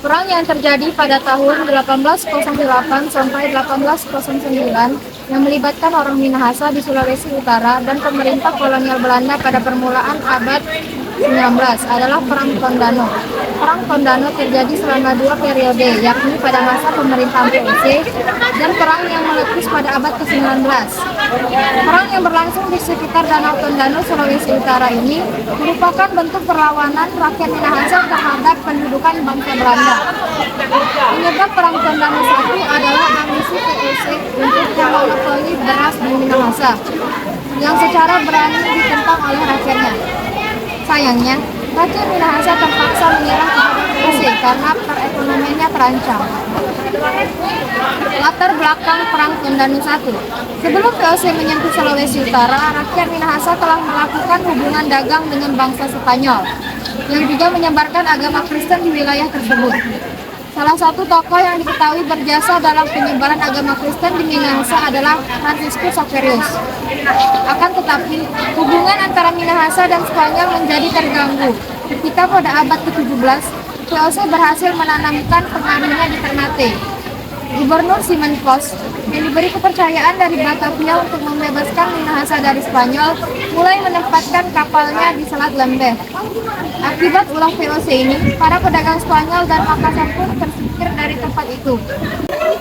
Perang yang terjadi pada tahun 1808 sampai 1809 yang melibatkan orang Minahasa di Sulawesi Utara dan pemerintah kolonial Belanda pada permulaan abad 19 adalah Perang Tondano. Perang Tondano terjadi selama dua periode, yakni pada masa pemerintahan VOC dan perang yang meletus pada abad ke-19. Perang yang berlangsung di sekitar Danau Tondano, Sulawesi Utara ini merupakan bentuk perlawanan rakyat Minahasa terhadap pendudukan bangsa Belanda. Penyebab Perang Tondano I adalah ambisi VOC untuk memonopoli beras di Minahasa yang secara berani ditentang oleh rakyatnya. Sayangnya, rakyat Minahasa terpaksa menyerah kepada VOC karena perekonomiannya terancam. Latar belakang Perang Tondano I. Sebelum VOC menyentuh Sulawesi Utara, rakyat Minahasa telah melakukan hubungan dagang dengan bangsa Spanyol yang juga menyebarkan agama Kristen di wilayah tersebut. Salah satu tokoh yang diketahui berjasa dalam penyebaran agama Kristen di Minahasa adalah Franciscus Xaverius. Akan tetapi, hubungan antara Minahasa dan Spanyol menjadi terganggu ketika pada abad ke-17, VOC berhasil menanamkan pengaruhnya di Ternate. Gubernur Simon Kos yang diberi kepercayaan dari Batavia untuk membebaskan Minahasa dari Spanyol mulai menempatkan kapalnya di Selat Lembeh. Akibat ulah VOC ini, para pedagang Spanyol dan Makassar pun tersingkir dari tempat itu.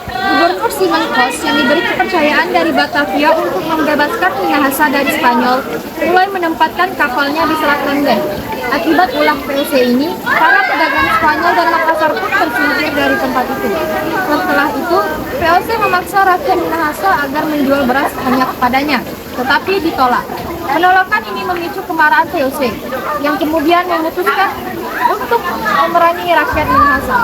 Gubernur Simon Kos yang diberi kepercayaan dari Batavia untuk membebaskan Minahasa dari Spanyol mulai menempatkan kapalnya di Selat Lembeh. Akibat ulah VOC ini, para pedagang Spanyol dan Makassar pun tersingkir dari tempat itu. Setelah itu, VOC memaksa rakyat Minahasa agar menjual beras hanya kepadanya, tetapi ditolak. Penolakan ini memicu kemarahan VOC, yang kemudian memutuskan untuk memerangi rakyat Minahasa.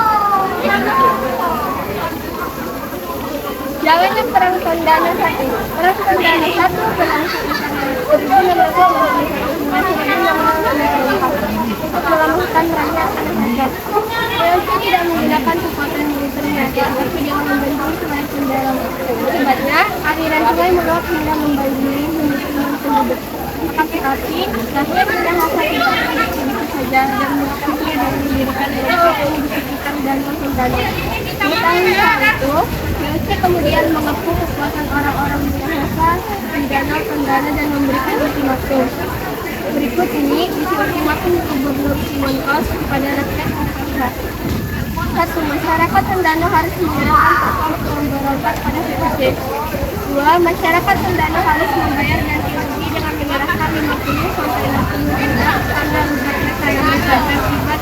Jalannya Perang Tondano I. Perang Tondano I berlangsung untuk melemahkan rakyat Minahasa. VOC tidak menggunakan kekuatan militernya, tetapi dengan membentuk sungai Tondano. Akibatnya, aliran sungai meluap hingga membanjiri pemukiman penduduk. Tapi rakyat Minahasa tidak pernah begitu saja dan melakukannya dengan mendirikan RSUD di sekitar Danau Tondano. Mengetahui hal itu, VOC kemudian mengepung kekuatan orang-orang Minahasa di Danau Tondano dan memberikan ultimatum. Berikut ini isi ultimatum Gubernur Simon Kos kepada rakyat Minahasa. 1. Masyarakat Tondano harus menyerahkan hak untuk memberontak pada VOC. 2. Masyarakat Tondano harus membayar ganti rugi dengan menyerahkan 50 sampai 60 juta karena rusak mereka yang disebabkan akibat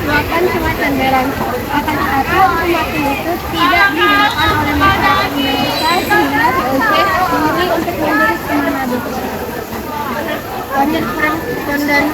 luapan sungai Tondano. Akan tetapi ultimatum itu tidak digunakan oleh masyarakat Minahasa sehingga VOC memilih untuk mundur ke Manado. Lanjut Perang Tondano I.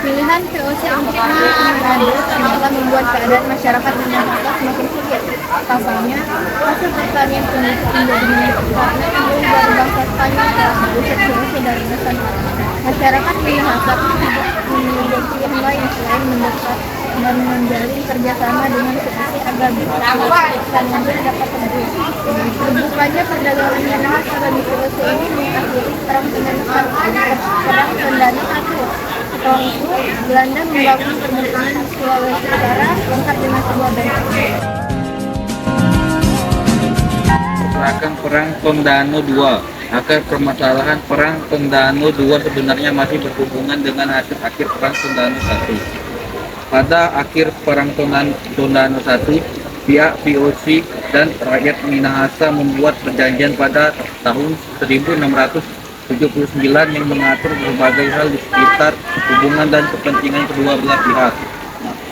Pilihan VOC untuk mundur ke Manado ternyata membuat keadaan masyarakat Minahasa semakin sulit. Pasalnya, hasil pertanian penduduk menjadi menipis karena embung dari bangsa Spanyol telah mengusir VOC dari Nusantara. Masyarakat Minahasa tidak memiliki pilihan lain selain mendekat dan menjalin kerjasama dengan VOC agar pertanian dapat tumbuh. Terbukanya perdagangan Minahasa bagi VOC ini mengakhiri Perang Tondano I. Perang Tondano I. Setelah itu, Belanda membangun permukiman di Sulawesi Utara lengkap dengan sebuah benteng. Perang Tondano II. Akar permasalahan Perang Tondano II sebenarnya masih berhubungan dengan hasil akhir Perang Tondano I. Pada akhir Perang Tondano I, pihak VOC dan rakyat Minahasa membuat perjanjian pada tahun 1679 yang mengatur berbagai hal di sekitar hubungan dan kepentingan kedua belah pihak.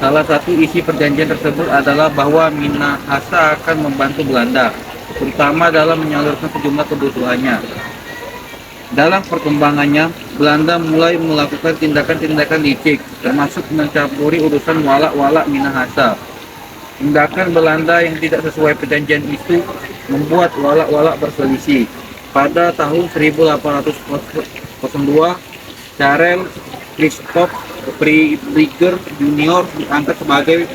Salah satu isi perjanjian tersebut adalah bahwa Minahasa akan membantu Belanda, terutama dalam menyalurkan sejumlah kebutuhannya. Dalam perkembangannya, Belanda mulai melakukan tindakan-tindakan licik, termasuk mencampuri urusan walak-walak Minahasa. Tindakan Belanda yang tidak sesuai perjanjian itu membuat walak-walak berselisih. Pada tahun 1802, Karel Christoph Prediger Junior diangkat sebagai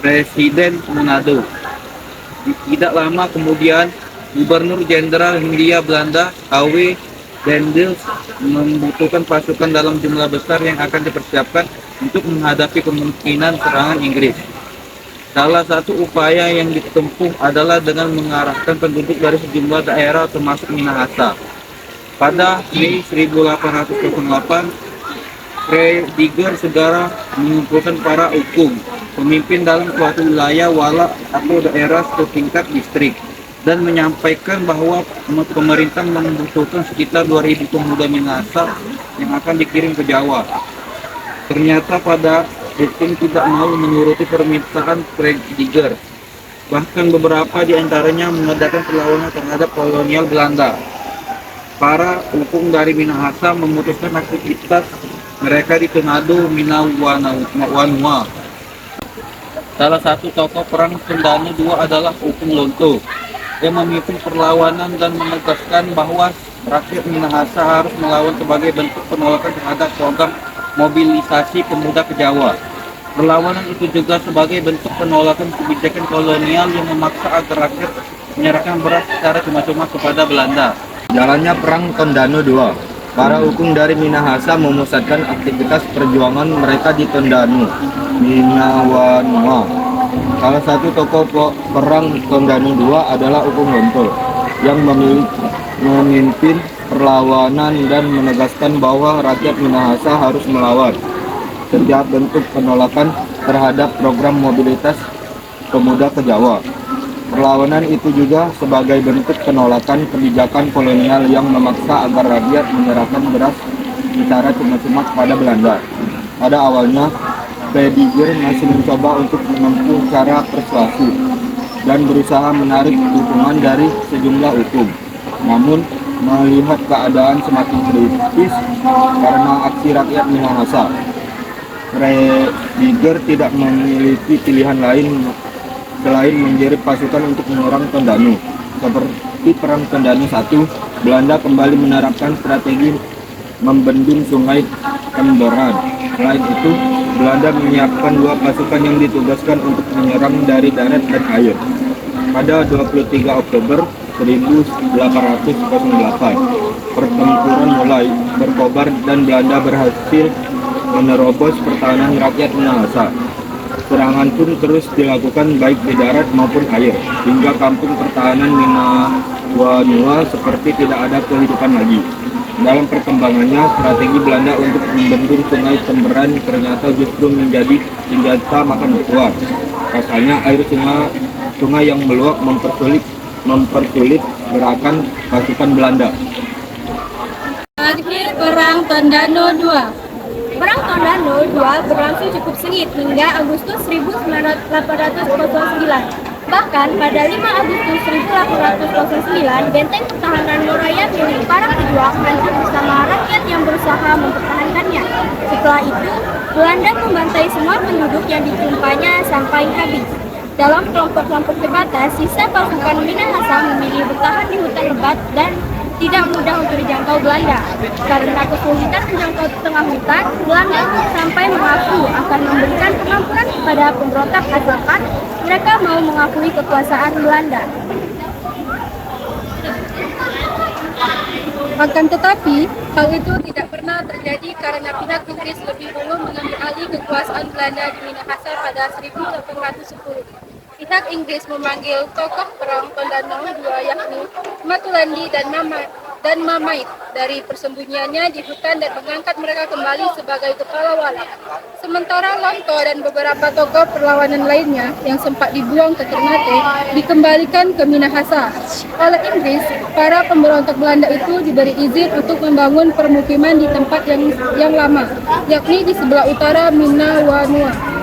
Presiden Manado. Tidak lama kemudian, Gubernur Jenderal Hindia Belanda H.W. Daendels membutuhkan pasukan dalam jumlah besar yang akan dipersiapkan untuk menghadapi kemungkinan serangan Inggris. Salah satu upaya yang ditempuh adalah dengan mengarahkan penduduk dari sejumlah daerah termasuk Minahasa. Pada Mei 1808, Prediger segera mengumpulkan para hukum, pemimpin dalam suatu wilayah wala atau daerah setingkat distrik, dan menyampaikan bahwa pemerintah membutuhkan sekitar 2.000 pemuda Minahasa yang akan dikirim ke Jawa. Ternyata pada hukum tidak mau menuruti permintaan Prediger. Bahkan beberapa di antaranya mengadakan perlawanan terhadap kolonial Belanda. Para hukum dari Minahasa memutuskan aktivitas mereka di Tondano Minawanua. Salah satu tokoh perang Tondano II adalah Upung Lonto yang memimpin perlawanan dan menegaskan bahwa rakyat Minahasa harus melawan sebagai bentuk penolakan terhadap program mobilisasi pemuda ke Jawa. Perlawanan itu juga sebagai bentuk penolakan kebijakan kolonial yang memaksa agar rakyat menyerahkan beras secara cuma-cuma kepada Belanda. Jalannya Perang Tondano II, para hukum dari Minahasa memusatkan aktivitas perjuangan mereka di Tondano, Minawanua. Salah satu tokoh Perang Tondano II adalah Upung Lonto yang memimpin perlawanan dan menegaskan bahwa rakyat Minahasa harus melawan setiap bentuk penolakan terhadap program mobilitas pemuda ke Jawa. Perlawanan itu juga sebagai bentuk penolakan kebijakan kolonial yang memaksa agar rakyat menyerahkan beras secara cuma-cuma kepada Belanda. Pada awalnya, Prediger masih mencoba untuk menempuh cara persuasi dan berusaha menarik dukungan dari sejumlah hukum. Namun, melihat keadaan semakin kritis karena aksi rakyat Minahasa, Prediger tidak memiliki pilihan lain selain mengirim pasukan untuk menyerang Tondano. Seperti Perang Tondano I, Belanda kembali menerapkan strategi membendung sungai Temberan. Selain itu, Belanda menyiapkan 2 pasukan yang ditugaskan untuk menyerang dari darat dan air. Pada 23 Oktober 1808, pertempuran mulai berkobar dan Belanda berhasil menerobos pertahanan rakyat Minahasa. Serangan pun terus dilakukan baik di darat maupun air, hingga kampung pertahanan Minawanua seperti tidak ada kehidupan lagi. Dalam perkembangannya, strategi Belanda untuk membendung sungai Temberan ternyata justru menjadi senjata makan tuan. Rasanya air sungai yang meluap mempersulit gerakan pasukan Belanda. Akhir Perang Tondano II. Perang Tondano II berlangsung cukup sengit hingga Agustus 1809. Bahkan pada 5 Agustus 1809, benteng pertahanan Moraya milik para pejuang hancur bersama rakyat yang berusaha mempertahankannya. Setelah itu, Belanda membantai semua penduduk yang ditumpahnya sampai habis. Dalam kelompok-kelompok terbatas, sisa pasukan Minahasa memilih bertahan di hutan lebat dan tidak mudah untuk dijangkau Belanda. Karena kesulitan menjangkau tengah hutan, Belanda sampai mengaku akan memberikan pengampunan kepada pemberontak asalkan mereka mau mengakui kekuasaan Belanda. Akan tetapi, hal itu tidak pernah terjadi karena pihak Inggris lebih dulu mengambil alih kekuasaan Belanda di Minahasa pada 1810. Pihak Inggris memanggil tokoh perang Tondano II yakni Matulandi dan Mamait dari persembunyiannya di hutan dan mengangkat mereka kembali sebagai kepala wala. Sementara Lonto dan beberapa tokoh perlawanan lainnya yang sempat dibuang ke Ternate dikembalikan ke Minahasa. Oleh Inggris, para pemberontak Belanda itu diberi izin untuk membangun permukiman di tempat yang lama, yakni di sebelah utara Minawanua.